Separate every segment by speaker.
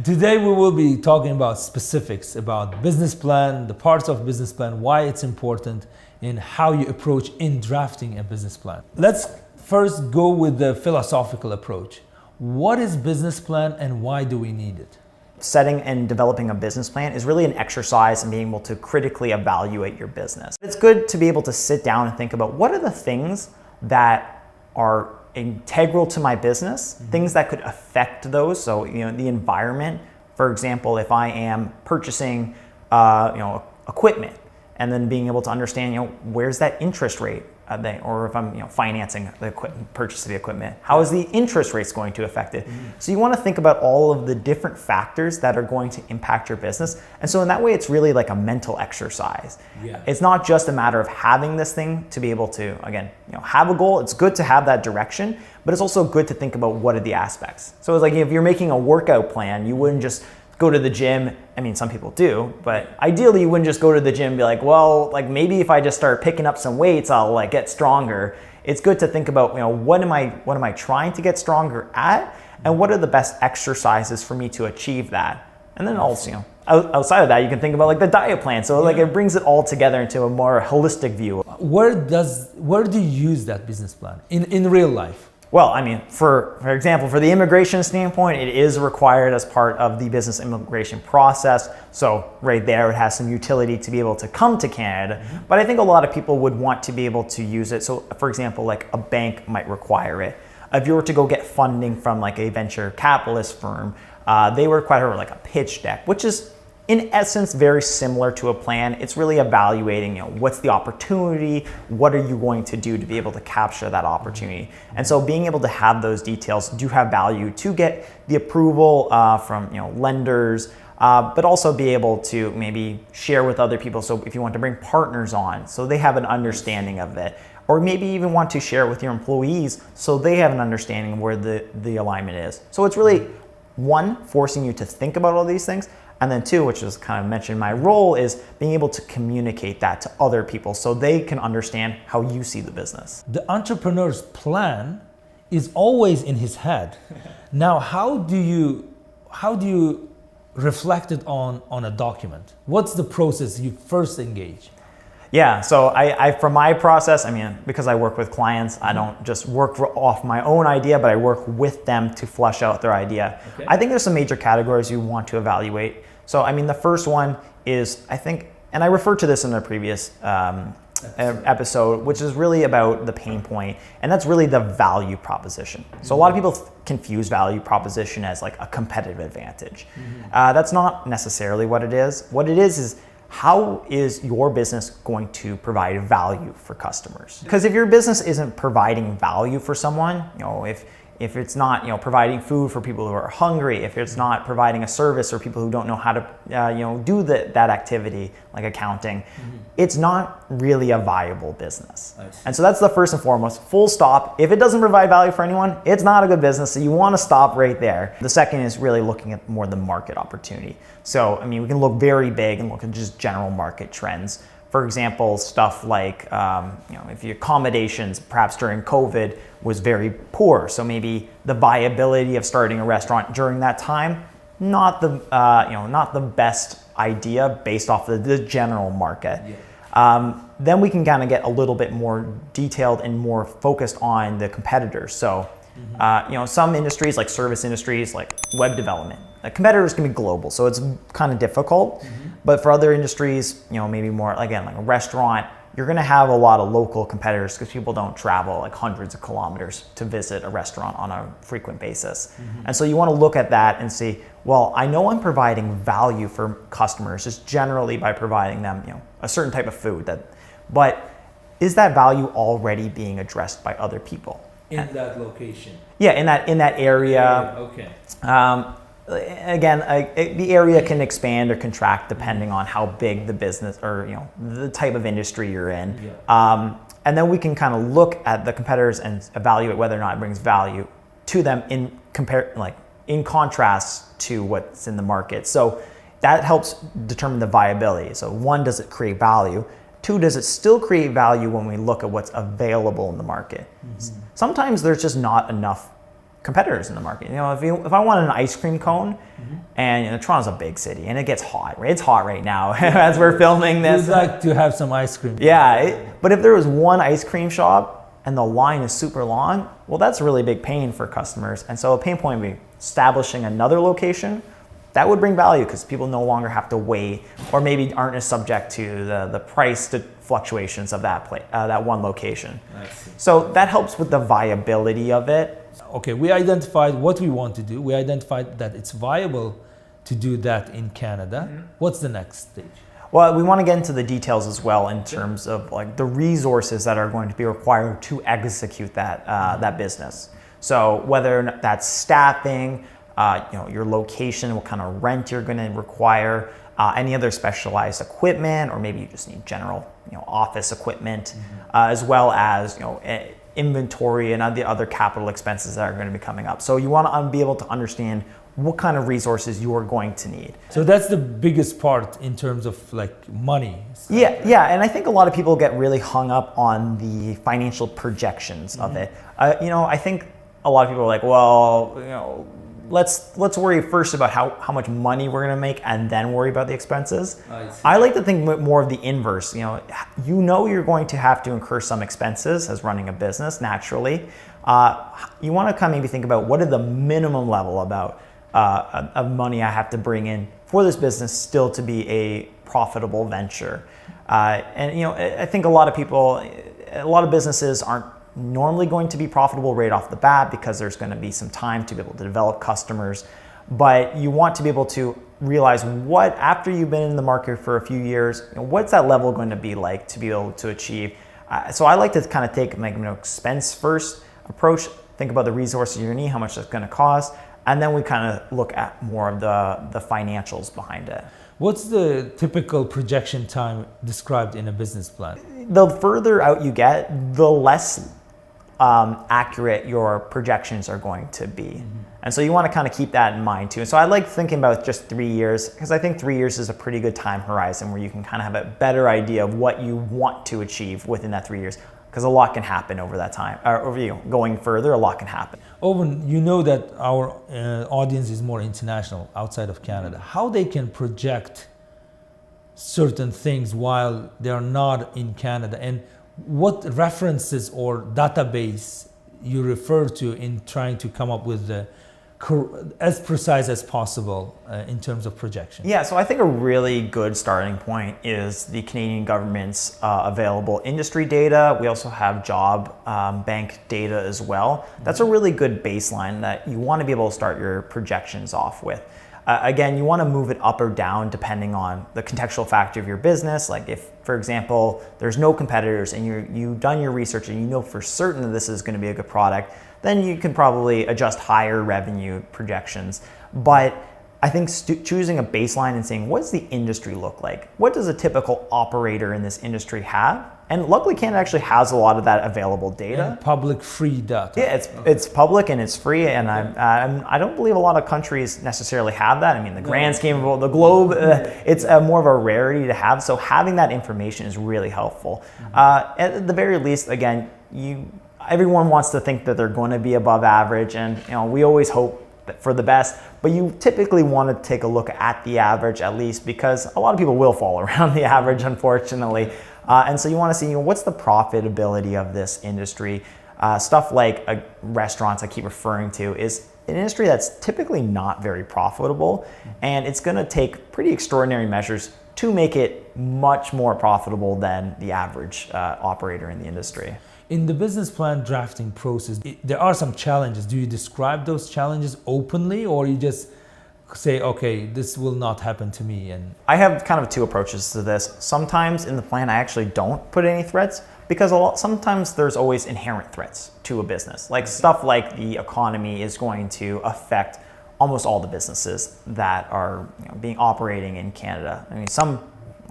Speaker 1: Today we will be talking about specifics about business plan, the parts of business plan, why it's important, and how you approach in drafting a business plan. Let's first go with the philosophical approach. What is business plan and why do we need it?
Speaker 2: Setting and developing a business plan is really an exercise in being able to critically evaluate your business. It's good to be able to sit down and think about what are the things that are integral to my business, things that could affect those. So, the environment, for example, if I am purchasing, equipment, and then being able to understand, where's that interest rate, or if I'm, financing the purchase of the equipment, how is the interest rates going to affect it? So you want to think about all of the different factors that are going to impact your business. And so in that way, it's really like a mental exercise.
Speaker 1: Yeah.
Speaker 2: It's not just a matter of having this thing to be able to, again, have a goal. It's good to have that direction, but it's also good to think about what are the aspects. So it's like if you're making a workout plan, you wouldn't just go to the gym. I mean, some people do, but ideally you wouldn't just go to the gym and be like, well, like maybe if I just start picking up some weights, I'll like get stronger. It's good to think about, what am I trying to get stronger at, and what are the best exercises for me to achieve that? And then also, outside of that, you can think about like the diet plan. So like it brings it all together into a more holistic view.
Speaker 1: Where do you use that business plan in real life?
Speaker 2: Well, I mean, for example, for the immigration standpoint, it is required as part of the business immigration process. So right there, it has some utility to be able to come to Canada. But I think a lot of people would want to be able to use it. So for example, like a bank might require it. If you were to go get funding from like a venture capitalist firm, they require like a pitch deck, which is in essence very similar to a plan. It's really evaluating, what's the opportunity, what are you going to do to be able to capture that opportunity. And so being able to have those details do have value to get the approval from lenders, but also be able to maybe share with other people. So if you want to bring partners on, so they have an understanding of it, or maybe even want to share with your employees so they have an understanding of where the alignment is. So it's really, one, forcing you to think about all these things, and then two, which is kind of mentioned my role, is being able to communicate that to other people so they can understand how you see the business.
Speaker 1: The entrepreneur's plan is always in his head. Now, how do you reflect it on a document? What's the process you first engage?
Speaker 2: Yeah, so I for my process, I mean, because I work with clients, I don't just work off my own idea, but I work with them to flesh out their idea.
Speaker 1: Okay.
Speaker 2: I think there's some major categories you want to evaluate. So, I mean, the first one is, I think, and I referred to this in a previous episode, which is really about the pain point, and that's really the value proposition. So a lot of people confuse value proposition as like a competitive advantage. That's not necessarily what it is. What it is how is your business going to provide value for customers? Because if your business isn't providing value for someone, if it's not providing food for people who are hungry, if it's not providing a service for people who don't know how to do that activity like accounting, it's not really a viable business. And so that's the first and foremost, full stop. If it doesn't provide value for anyone, it's not a good business. So you want to stop right there. The second is really looking at more the market opportunity. So I mean, we can look very big and look at just general market trends. For example, stuff like, if your accommodations, perhaps during COVID, was very poor. So maybe the viability of starting a restaurant during that time, not the best idea based off of the general market. Yeah. Then we can kind of get a little bit more detailed and more focused on the competitors. So, some industries like service industries, like web development, competitors can be global, so it's kind of difficult. But for other industries, maybe more, again, like a restaurant, you're going to have a lot of local competitors because people don't travel like hundreds of kilometers to visit a restaurant on a frequent basis. And so you want to look at that and see, well, I know I'm providing value for customers just generally by providing them, a certain type of food, but is that value already being addressed by other people?
Speaker 1: In that location?
Speaker 2: Yeah, in that area.
Speaker 1: Okay.
Speaker 2: Again, the area can expand or contract depending on how big the business or the type of industry you're in. Yeah. And then we can kind of look at the competitors and evaluate whether or not it brings value to them in contrast to what's in the market. So that helps determine the viability. So one, does it create value? Two, does it still create value when we look at what's available in the market? Sometimes there's just not enough competitors in the market. If I want an ice cream cone, and Toronto's a big city and it gets hot, right? It's hot right now as we're filming this.
Speaker 1: We'd like to have some ice cream.
Speaker 2: Yeah, but if there was one ice cream shop and the line is super long, well, that's a really big pain for customers. And so a pain point would be establishing another location. That would bring value because people no longer have to wait, or maybe aren't as subject to the price fluctuations of that one location. So that helps with the viability of it.
Speaker 1: Okay, we identified what we want to do. We identified that it's viable to do that in Canada. What's the next stage?
Speaker 2: Well, we want to get into the details as well in terms of like the resources that are going to be required to execute that business. So whether that's staffing, your location, what kind of rent you're going to require, any other specialized equipment, or maybe you just need general, office equipment, as well as, inventory and the other capital expenses that are going to be coming up. So you want to be able to understand what kind of resources you are going to need.
Speaker 1: So that's the biggest part in terms of like money.
Speaker 2: Yeah, and I think a lot of people get really hung up on the financial projections of it. I think a lot of people are like, well, let's worry first about how much money we're going to make and then worry about the expenses. I like to think more of the inverse. You're going to have to incur some expenses as running a business naturally. You want to kind of maybe think about what are the minimum level of money I have to bring in for this business still to be a profitable venture. I think a lot of businesses aren't normally going to be profitable right off the bat because there's going to be some time to be able to develop customers. But you want to be able to realize what, after you've been in the market for a few years, what's that level going to be like to be able to achieve. So I like to kind of take expense first approach, think about the resources you need, how much that's going to cost, and then we kind of look at more of the financials behind it.
Speaker 1: What's the typical projection time described in a business plan?
Speaker 2: The further out you get, the less accurate your projections are going to be. And so you want to kind of keep that in mind too. And so I like thinking about just 3 years because I think 3 years is a pretty good time horizon where you can kind of have a better idea of what you want to achieve within that 3 years, because a lot can happen over that time. Going further, a lot can happen.
Speaker 1: Owen, you know that our audience is more international outside of Canada. How they can project certain things while they are not in Canada, and what references or database you refer to in trying to come up with as precise as possible in terms of projection?
Speaker 2: Yeah, so I think a really good starting point is the Canadian government's available industry data. We also have job bank data as well. That's a really good baseline that you want to be able to start your projections off with. Again, you want to move it up or down depending on the contextual factor of your business. Like if, for example, there's no competitors and you've done your research and you know for certain that this is going to be a good product, then you can probably adjust higher revenue projections. But I think choosing a baseline and saying, what does the industry look like? What does a typical operator in this industry have? And luckily, Canada actually has a lot of that available data.
Speaker 1: And public free data.
Speaker 2: Yeah, it's public and it's free, and I don't believe a lot of countries necessarily have that. I mean, the grand scheme of the globe, it's more of a rarity to have. So having that information is really helpful. At the very least, again, everyone wants to think that they're going to be above average, and we always hope for the best, but you typically want to take a look at the average at least, because a lot of people will fall around the average, unfortunately. And so you want to see what's the profitability of this industry. Stuff like restaurants I keep referring to is an industry that's typically not very profitable, and it's going to take pretty extraordinary measures to make it much more profitable than the average operator in the industry.
Speaker 1: In the business plan drafting process, there are some challenges. Do you describe those challenges openly, or you just say, okay, this will not happen to me? And
Speaker 2: I have kind of two approaches to this. Sometimes in the plan, I actually don't put any threats, because sometimes there's always inherent threats to a business. Like stuff like the economy is going to affect almost all the businesses that are operating in Canada. I mean, some,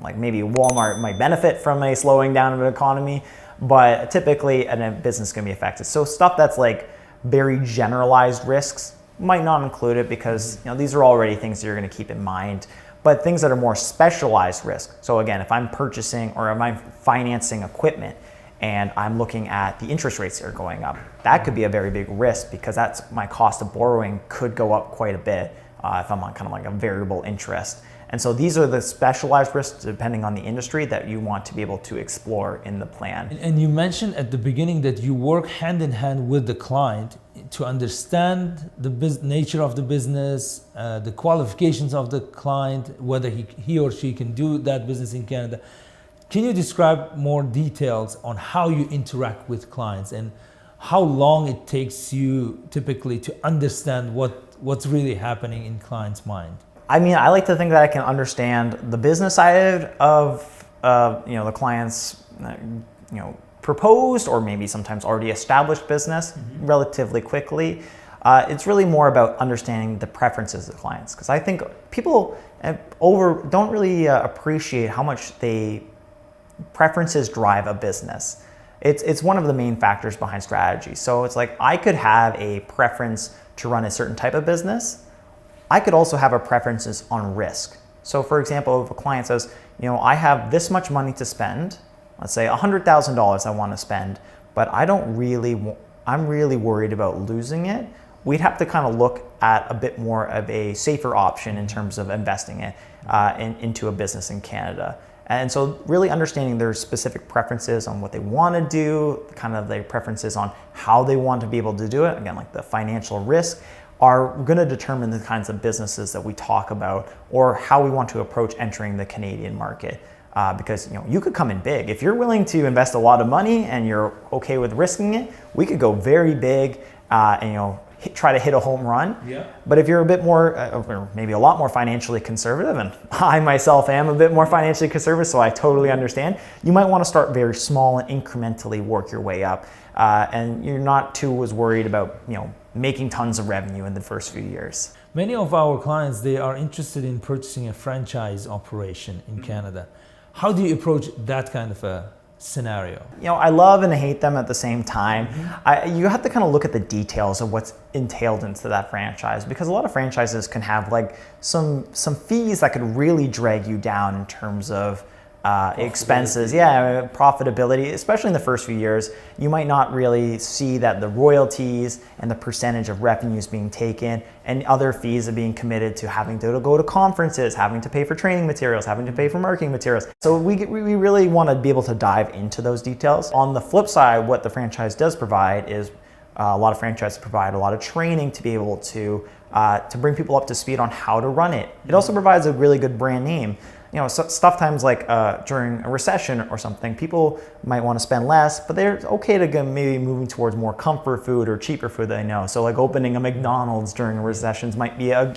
Speaker 2: like maybe Walmart, might benefit from a slowing down of an economy, but typically a business can be affected. So stuff that's like very generalized risks might not include it, because these are already things that you're going to keep in mind. But things that are more specialized risk. So again, if I'm purchasing or if I'm financing equipment, and I'm looking at the interest rates that are going up. That could be a very big risk because that's my cost of borrowing could go up quite a bit if I'm on kind of like a variable interest. And so these are the specialized risks depending on the industry that you want to be able to explore in the plan.
Speaker 1: And you mentioned at the beginning that you work hand in hand with the client to understand the nature of the business, the qualifications of the client, whether he or she can do that business in Canada. Can you describe more details on how you interact with clients and how long it takes you typically to understand what's really happening in client's mind?
Speaker 2: I mean, I like to think that I can understand the business side of the client's proposed or maybe sometimes already established business relatively quickly. It's really more about understanding the preferences of the clients, because I think people don't really appreciate how much preferences drive a business. It's one of the main factors behind strategy. So it's like I could have a preference to run a certain type of business. I could also have a preferences on risk. So for example, if a client says, I have this much money to spend, let's say $100,000 I want to spend, but I'm really worried about losing it. We'd have to kind of look at a bit more of a safer option in terms of investing it into a business in Canada. And so really understanding their specific preferences on what they want to do, kind of their preferences on how they want to be able to do it, again, like the financial risk, are going to determine the kinds of businesses that we talk about or how we want to approach entering the Canadian market. Because you could come in big. If you're willing to invest a lot of money and you're okay with risking it, we could go very big and try to hit a home run.
Speaker 1: Yeah.
Speaker 2: But if you're a bit more, or maybe a lot more financially conservative, and I myself am a bit more financially conservative, so I totally understand, you might want to start very small and incrementally work your way up. And you're not too as worried about making tons of revenue in the first few years.
Speaker 1: Many of our clients, they are interested in purchasing a franchise operation in Canada. How do you approach that kind of a scenario?
Speaker 2: I love and hate them at the same time. You have to kind of look at the details of what's entailed into that franchise, because a lot of franchises can have like some fees that could really drag you down in terms of expenses, profitability, especially in the first few years. You might not really see that the royalties and the percentage of revenues being taken and other fees are being committed to having to go to conferences, having to pay for training materials, having to pay for marketing materials. So we really want to be able to dive into those details. On the flip side, what the franchise does provide is a lot of franchises provide a lot of training to be able to bring people up to speed on how to run it. It also provides a really good brand name. Stuff times like during a recession or something, people might want to spend less, but they're okay to go maybe moving towards more comfort food or cheaper food they know. So like opening a McDonald's during recessions might be a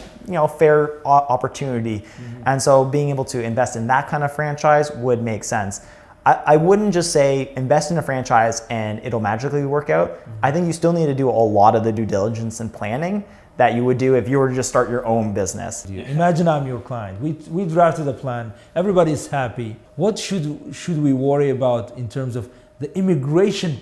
Speaker 2: fair opportunity. And so being able to invest in that kind of franchise would make sense. I wouldn't just say invest in a franchise and it'll magically work out. I think you still need to do a lot of the due diligence and planning that you would do if you were to just start your own business.
Speaker 1: Imagine I'm your client. We drafted a plan. Everybody's happy. What should we worry about in terms of the immigration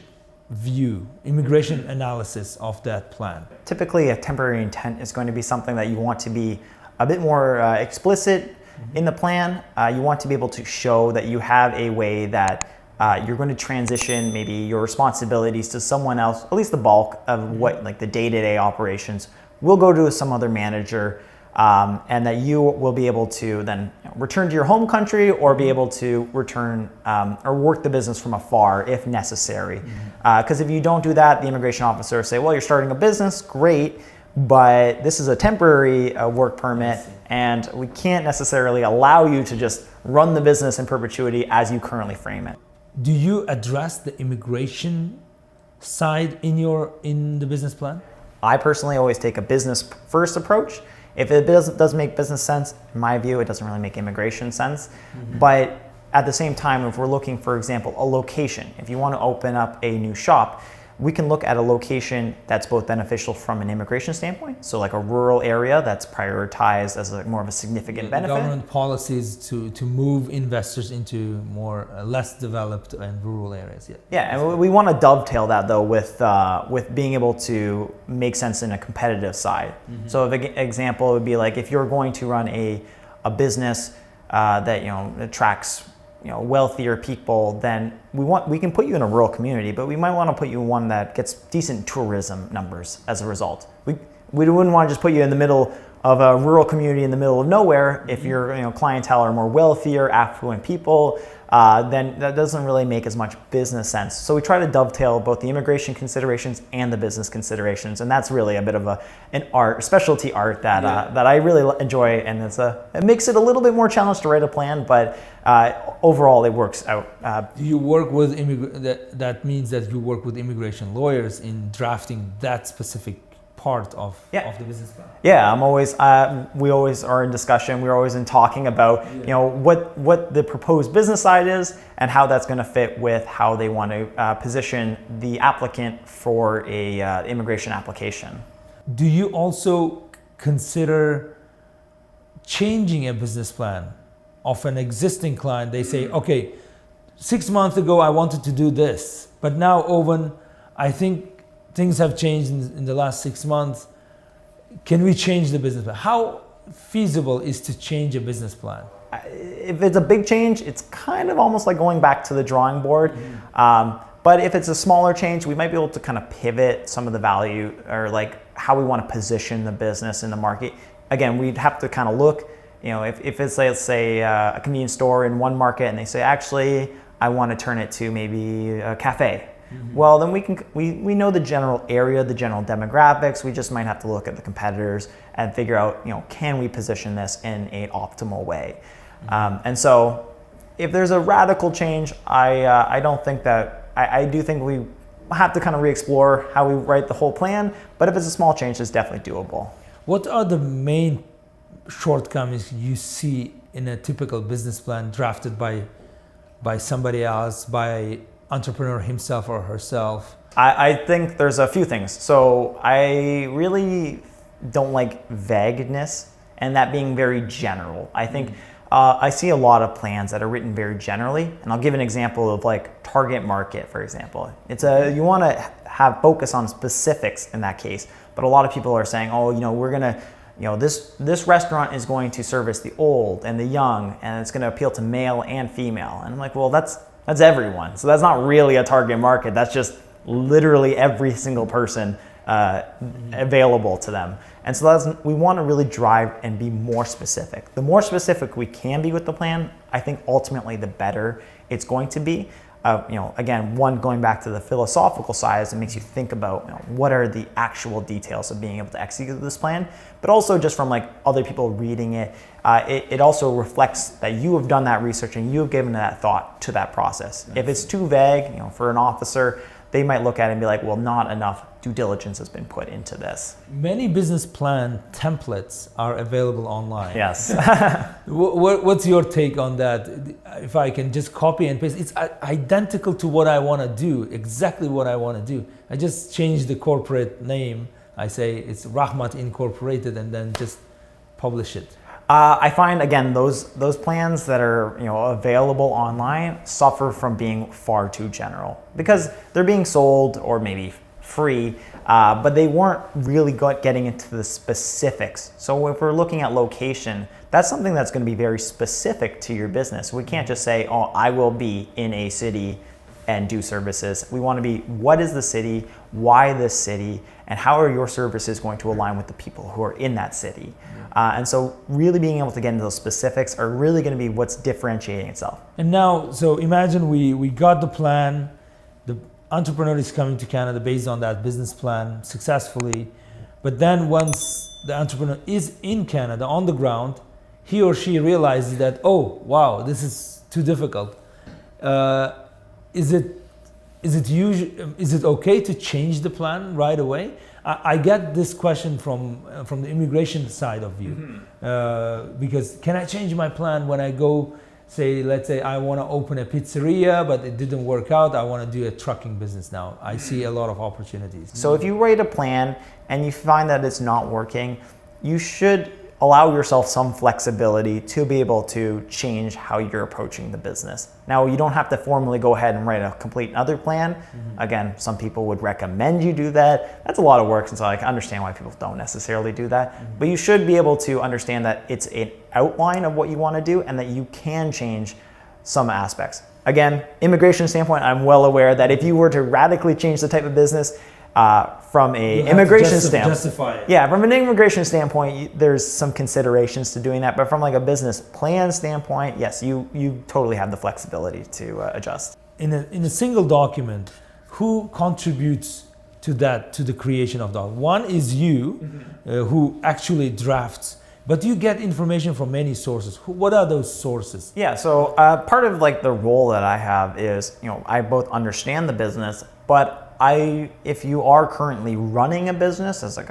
Speaker 1: analysis of that plan?
Speaker 2: Typically, a temporary intent is going to be something that you want to be a bit more explicit in the plan. You want to be able to show that you have a way that you're going to transition maybe your responsibilities to someone else, at least the bulk of what like the day-to-day operations will go to some other manager, and that you will be able to then return to your home country or be able to return or work the business from afar if necessary. Because if you don't do that, the immigration officer will say, well, you're starting a business, great, but this is a temporary work permit and we can't necessarily allow you to just run the business in perpetuity as you currently frame it.
Speaker 1: Do you address the immigration side in the business plan?
Speaker 2: I personally always take a business first approach. If it does make business sense, in my view, it doesn't really make immigration sense. But at the same time, if we're looking, for example, a location, if you want to open up a new shop, we can look at a location that's both beneficial from an immigration standpoint, so like a rural area that's prioritized as more of a significant benefit.
Speaker 1: Government policies to move investors into more less developed and rural areas.
Speaker 2: Yeah, and we want to dovetail that though with being able to make sense in a competitive side. So an example would be like if you're going to run a business that attracts wealthier people, then we can put you in a rural community, but we might want to put you in one that gets decent tourism numbers as a result. We wouldn't want to just put you in the middle of a rural community in the middle of nowhere. If your clientele are more wealthier, affluent people, then that doesn't really make as much business sense. So we try to dovetail both the immigration considerations and the business considerations, and that's really a bit of an art, specialty art that I really enjoy, and it makes it a little bit more challenging to write a plan, but overall it works out.
Speaker 1: Do you work with that means that you work with immigration lawyers in drafting that specific part of the business plan?
Speaker 2: Yeah, we always are in discussion. We're always in talking about what the proposed business side is and how that's going to fit with how they want to position the applicant for a immigration application.
Speaker 1: Do you also consider changing a business plan of an existing client? They say, okay, 6 months ago I wanted to do this, but now, Owen, I think things have changed in the last 6 months. Can we change the business plan? How feasible is to change a business plan?
Speaker 2: If it's a big change, it's kind of almost like going back to the drawing board. But if it's a smaller change, we might be able to kind of pivot some of the value or like how we want to position the business in the market. Again, we'd have to kind of look, if it's, let's say, a convenience store in one market and they say, actually, I want to turn it to maybe a cafe. Well, then we know the general area, the general demographics. We just might have to look at the competitors and figure out, can we position this in an optimal way? And so if there's a radical change, I don't think that, I do think we have to kind of re-explore how we write the whole plan, but if it's a small change, it's definitely doable.
Speaker 1: What are the main shortcomings you see in a typical business plan drafted by somebody else, by entrepreneur himself or herself?
Speaker 2: I think there's a few things. So I really don't like vagueness and that being very general. I think I see a lot of plans that are written very generally, and I'll give an example of like target market, for example. You want to have focus on specifics in that case, but a lot of people are saying, we're gonna, this restaurant is going to service the old and the young, and it's going to appeal to male and female. And I'm like, well, that's everyone. So that's not really a target market. That's just literally every single person available to them. And so we want to really drive and be more specific. The more specific we can be with the plan, I think ultimately the better it's going to be. Again, going back to the philosophical side, is it makes you think about what are the actual details of being able to execute this plan, but also just from like other people reading it, it also reflects that you have done that research and you have given that thought to that process. If it's too vague, for an officer, they might look at it and be like, well, not enough due diligence has been put into this.
Speaker 1: Many business plan templates are available online.
Speaker 2: Yes.
Speaker 1: What's your take on that? If I can just copy and paste, it's identical to what I want to do, exactly what I want to do. I just change the corporate name. I say it's Rahmat Incorporated and then just publish it.
Speaker 2: I find, again, those plans that are available online suffer from being far too general because they're being sold or maybe free, but they weren't really getting into the specifics. So if we're looking at location, that's something that's going to be very specific to your business. We can't just say, I will be in a city and do services. We want to be, what is the city, why this city, and how are your services going to align with the people who are in that city? And so really being able to get into those specifics are really going to be what's differentiating itself.
Speaker 1: And now, so imagine we got the plan, the entrepreneur is coming to Canada based on that business plan successfully, but then once the entrepreneur is in Canada on the ground, he or she realizes that, oh, wow, this is too difficult. Is it okay to change the plan right away? I get this question from the immigration side of view, because can I change my plan when I go, let's say I want to open a pizzeria, but it didn't work out. I want to do a trucking business now. I see a lot of opportunities.
Speaker 2: So if you write a plan and you find that it's not working, you should allow yourself some flexibility to be able to change how you're approaching the business. Now, you don't have to formally go ahead and write a complete other plan. Again, some people would recommend you do that. That's a lot of work, and so I can understand why people don't necessarily do that. But you should be able to understand that it's an outline of what you want to do and that you can change some aspects. Again, immigration standpoint, I'm well aware that if you were to radically change the type of business from a immigration standpoint, from an immigration standpoint, there's some considerations to doing that. But from like a business plan standpoint, yes, you totally have the flexibility to adjust.
Speaker 1: In a single document, who contributes to the creation of that? One is you, who actually drafts. But you get information from many sources. What are those sources?
Speaker 2: Yeah, so part of like the role that I have is, I both understand the business, but if you are currently running a business as like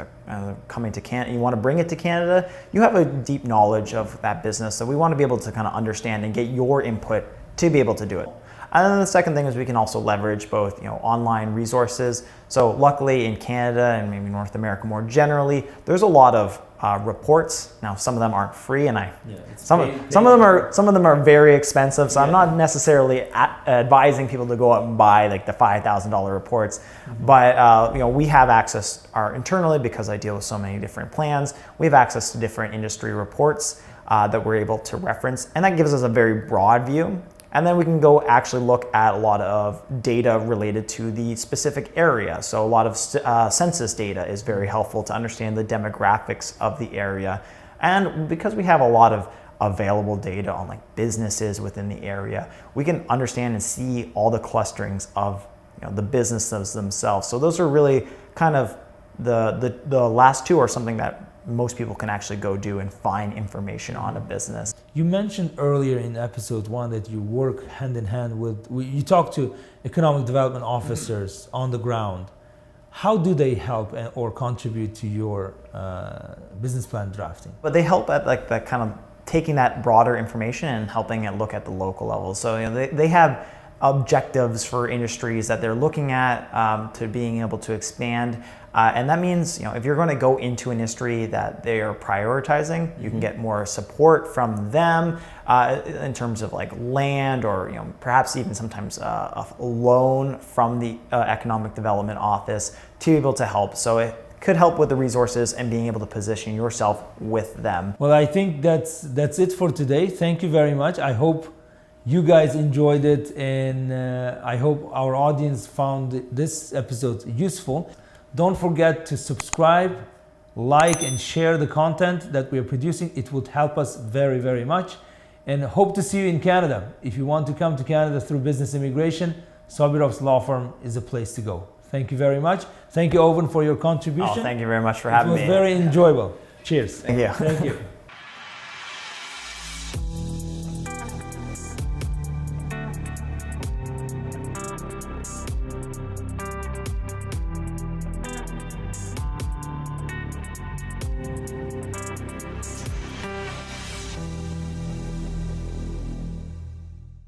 Speaker 2: coming to Canada, you want to bring it to Canada, you have a deep knowledge of that business. So we want to be able to kind of understand and get your input to be able to do it. And then the second thing is we can also leverage both, online resources. So luckily in Canada and maybe North America more generally, there's a lot of reports. Now some of them aren't free, and some of them are very expensive. So I'm not necessarily advising people to go out and buy like the $5,000 reports, but we have access internally because I deal with so many different plans. We have access to different industry reports that we're able to reference, and that gives us a very broad view. And then we can go actually look at a lot of data related to the specific area. So a lot of census data is very helpful to understand the demographics of the area. And because we have a lot of available data on like businesses within the area, we can understand and see all the clusterings of the businesses themselves. So those are really kind of the last two are something that most people can actually go do and find information on a business.
Speaker 1: You mentioned earlier in episode 1 that you work hand in hand you talk to economic development officers on the ground. How do they help or contribute to your business plan drafting?
Speaker 2: But they help at like the kind of taking that broader information and helping it look at the local level. So they have objectives for industries that they're looking at to being able to expand. And that means, if you're going to go into an industry that they are prioritizing, you can get more support from them in terms of like land or, perhaps even sometimes a loan from the economic development office to be able to help. So it could help with the resources and being able to position yourself with them.
Speaker 1: Well, I think that's it for today. Thank you very much. I hope you guys enjoyed it, and I hope our audience found this episode useful. Don't forget to subscribe, like, and share the content that we are producing. It would help us very, very much. And hope to see you in Canada. If you want to come to Canada through business immigration, Sobirovs Law Firm is a place to go. Thank you very much. Thank you, Owen, for your contribution.
Speaker 2: Thank you very much for having me.
Speaker 1: It was very enjoyable. Cheers.
Speaker 2: Thank you.
Speaker 1: Thank you.